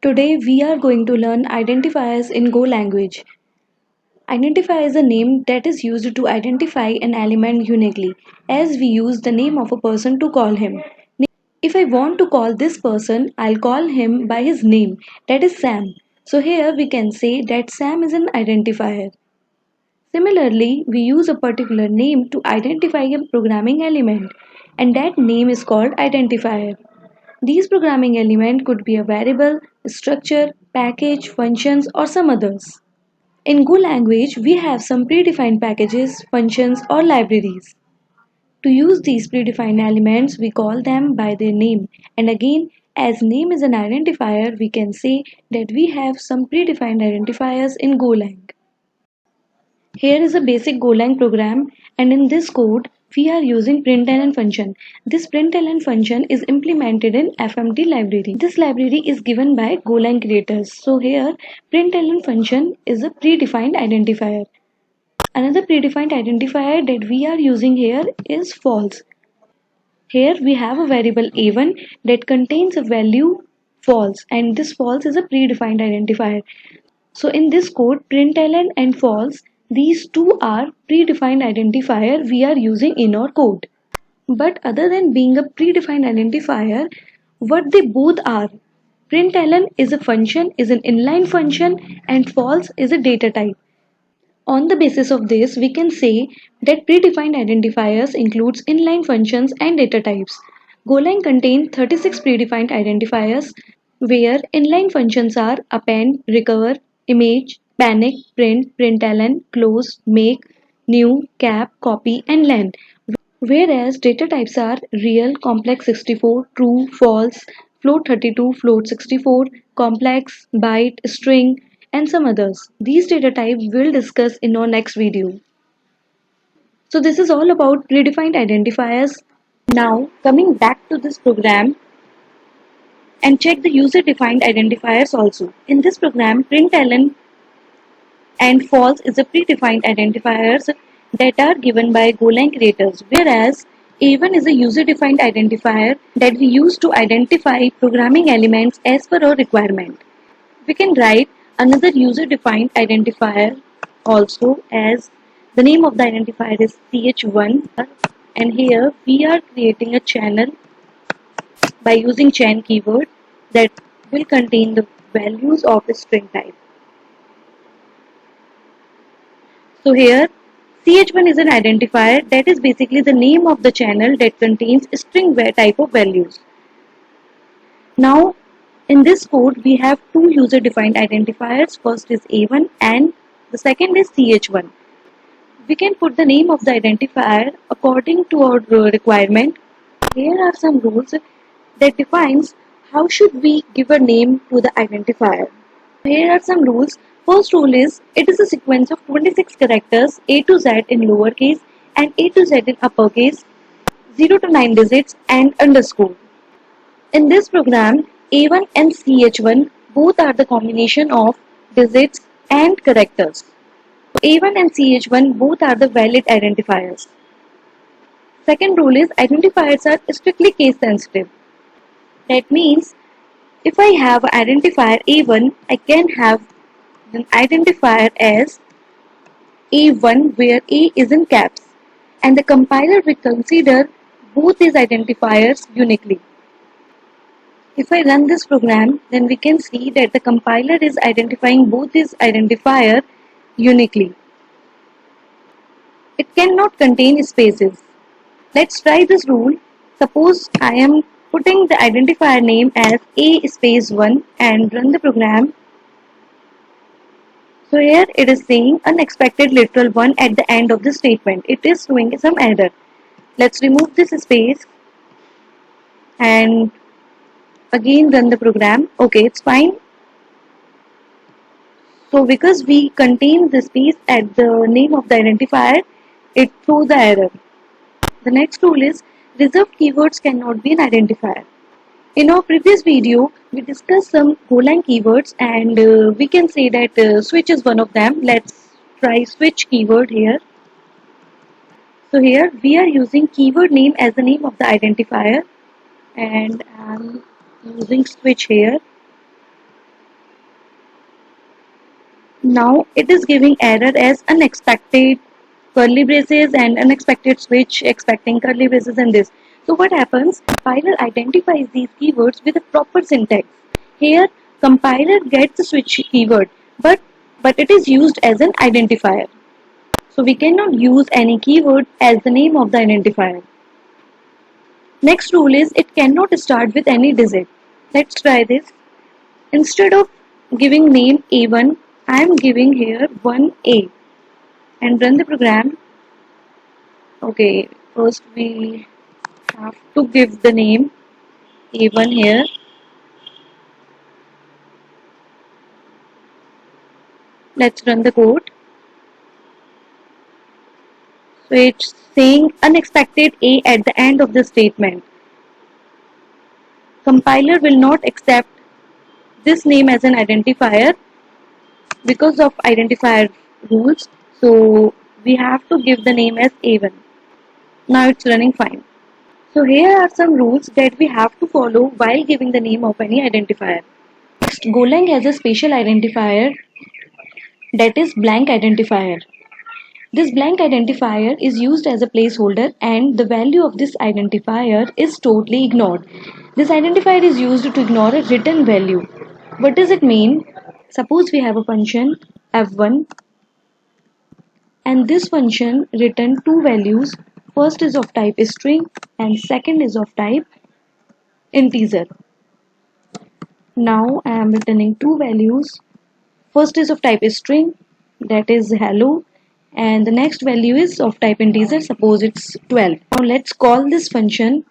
Today we are going to learn identifiers in Go language. Identifier is a name that is used to identify an element uniquely, as we use the name of a person to call him. If I want to call this person, I'll call him by his name, that is Sam. So here we can say that Sam is an identifier. Similarly, we use a particular name to identify a programming element, and that name is called identifier. These programming element could be a variable, structure, package, functions, or some others. In Go language, we have some predefined packages, functions, or libraries. To use these predefined elements, we call them by their name. And again, as name is an identifier, we can say that we have some predefined identifiers in Golang. Here is a basic Golang program, and in this code, we are using println function. This println function is implemented in FMT library. This library is given by Golang creators. So here, println function is a predefined identifier. Another predefined identifier that we are using here is false. Here we have a variable a1 that contains a value false, and this false is a predefined identifier. So in this code, println and false, these two are predefined identifier we are using in our code. But other than being a predefined identifier, what they both are, println is a function, is an inline function, and false is a data type. On the basis of this, we can say that predefined identifiers includes inline functions and data types. Golang contains 36 predefined identifiers where inline functions are append, recover, image, panic, print, println, close, make, new, cap, copy, and len. Whereas data types are real, complex 64, true, false, float 32, float 64, complex, byte, string, and some others. These data types we'll discuss in our next video. So this is all about predefined identifiers. Now coming back to this program and check the user defined identifiers also. In this program, println and false is a predefined identifiers that are given by Golang creators, whereas A1 is a user-defined identifier that we use to identify programming elements as per our requirement. We can write another user-defined identifier also as the name of the identifier is ch1, and here we are creating a channel by using chain keyword that will contain the values of a string type. So here ch1 is an identifier that is basically the name of the channel that contains string type of values. Now in this code we have two user defined identifiers. First is a1 and the second is ch1. We can put the name of the identifier according to our requirement. Here are some rules that defines how should we give a name to the identifier. Here are some rules. First rule is it is a sequence of 26 characters A to Z in lowercase and A to Z in uppercase, 0 to 9 digits and underscore. In this program, A1 and CH1 both are the combination of digits and characters. A1 and CH1 both are the valid identifiers. Second rule is identifiers are strictly case sensitive. That means if I have identifier A1, I can have an identifier as A1 where A is in caps, and the compiler will consider both these identifiers uniquely. If I run this program, then we can see that the compiler is identifying both these identifier uniquely. It cannot contain spaces. Let's try this rule. Suppose I am putting the identifier name as A space 1 and run the program. So here it is saying unexpected literal 1 at the end of the statement. It is showing some error. Let's remove this space and again run the program. Okay, it's fine. So because we contain the space at the name of the identifier, it throws the error. The next rule is reserved keywords cannot be an identifier. In our previous video, we discussed some Golang keywords and we can say that switch is one of them. Let's try switch keyword here. So here we are using keyword name as the name of the identifier and I'm using switch here. Now it is giving error as unexpected curly braces and unexpected switch expecting curly braces and this. So what happens? Compiler identifies these keywords with a proper syntax. Here compiler gets the switch keyword, but it is used as an identifier. So we cannot use any keyword as the name of the identifier. Next rule is it cannot start with any digit. Let's try this. Instead of giving name A1, I am giving here 1A and run the program. Okay, first we have to give the name A1 here. Let's run the code. So it's saying unexpected A at the end of the statement. Compiler will not accept this name as an identifier because of identifier rules. So we have to give the name as A1. Now it's running fine. So here are some rules that we have to follow while giving the name of any identifier. Next, Golang has a special identifier that is blank identifier. This blank identifier is used as a placeholder and the value of this identifier is totally ignored. This identifier is used to ignore a written value. What does it mean? Suppose we have a function f1 and this function return two values. First is of type string and second is of type integer. Now I am returning two values. First is of type string, that is hello, and the next value is of type integer, suppose it's 12. Now let's call this function,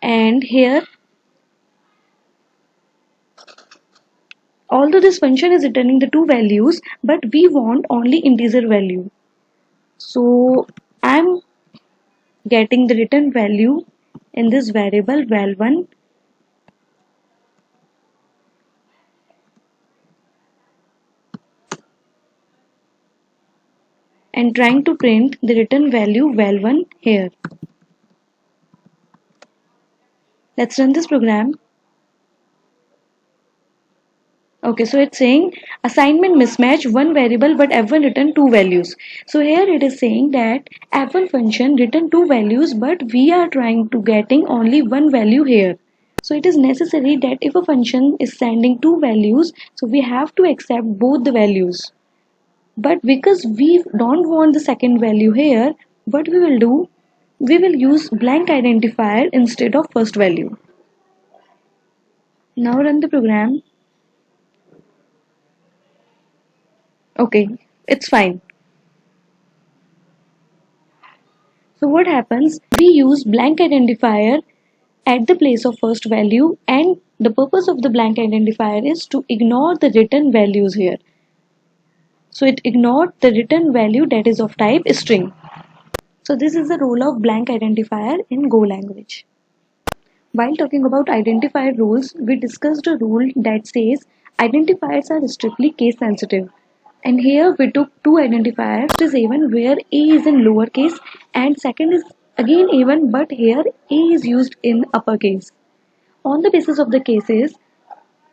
and here although this function is returning the two values, but we want only integer value. So I'm getting the return value in this variable val1 and trying to print the return value val1 here. Let's run this program. Okay, so it's saying assignment mismatch one variable but f1 return two values. So here it is saying that f1 function return two values but we are trying to getting only one value here. So it is necessary that if a function is sending two values, so we have to accept both the values. But because we don't want the second value here, what we will do? We will use blank identifier instead of first value. Now run the program. Okay, it's fine. So what happens? We use blank identifier at the place of first value and the purpose of the blank identifier is to ignore the written values here. So it ignored the written value that is of type string. So this is the role of blank identifier in Go language. While talking about identifier rules, we discussed a rule that says identifiers are strictly case sensitive. And here we took two identifiers. First is A1 where A is in lowercase and second is again A1 but here A is used in uppercase. On the basis of the cases,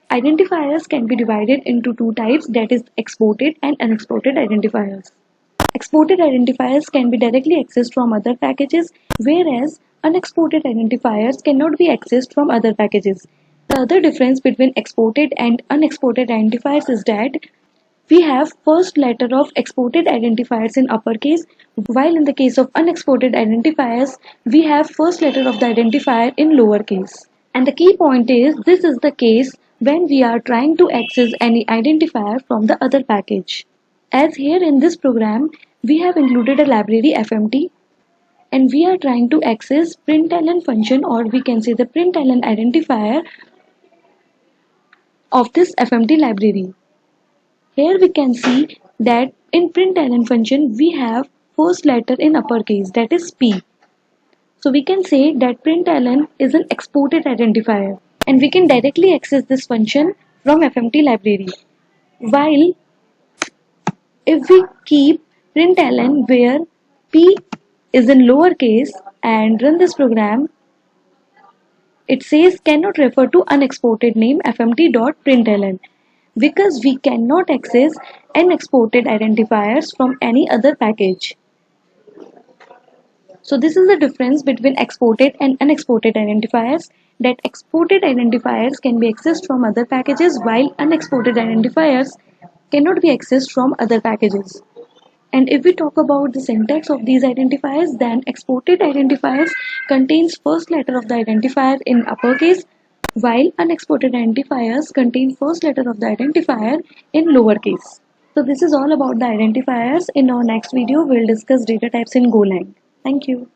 identifiers can be divided into two types, that is exported and unexported identifiers. Exported identifiers can be directly accessed from other packages, whereas unexported identifiers cannot be accessed from other packages. The other difference between exported and unexported identifiers is that we have first letter of exported identifiers in uppercase, while in the case of unexported identifiers, we have first letter of the identifier in lowercase. And the key point is this is the case when we are trying to access any identifier from the other package. As here in this program, we have included a library FMT and we are trying to access println function, or we can say the println identifier of this FMT library. Here we can see that in println function we have first letter in uppercase, that is P. So we can say that println is an exported identifier and we can directly access this function from FMT library. While if we keep println where P is in lowercase and run this program, it says cannot refer to unexported name fmt.println because we cannot access and exported identifiers from any other package. So this is the difference between exported and unexported identifiers, that exported identifiers can be accessed from other packages while unexported identifiers cannot be accessed from other packages. And if we talk about the syntax of these identifiers, then exported identifiers contains first letter of the identifier in uppercase, while unexported identifiers contain first letter of the identifier in lowercase. So this is all about the identifiers. In our next video, we'll discuss data types in Golang. Thank you.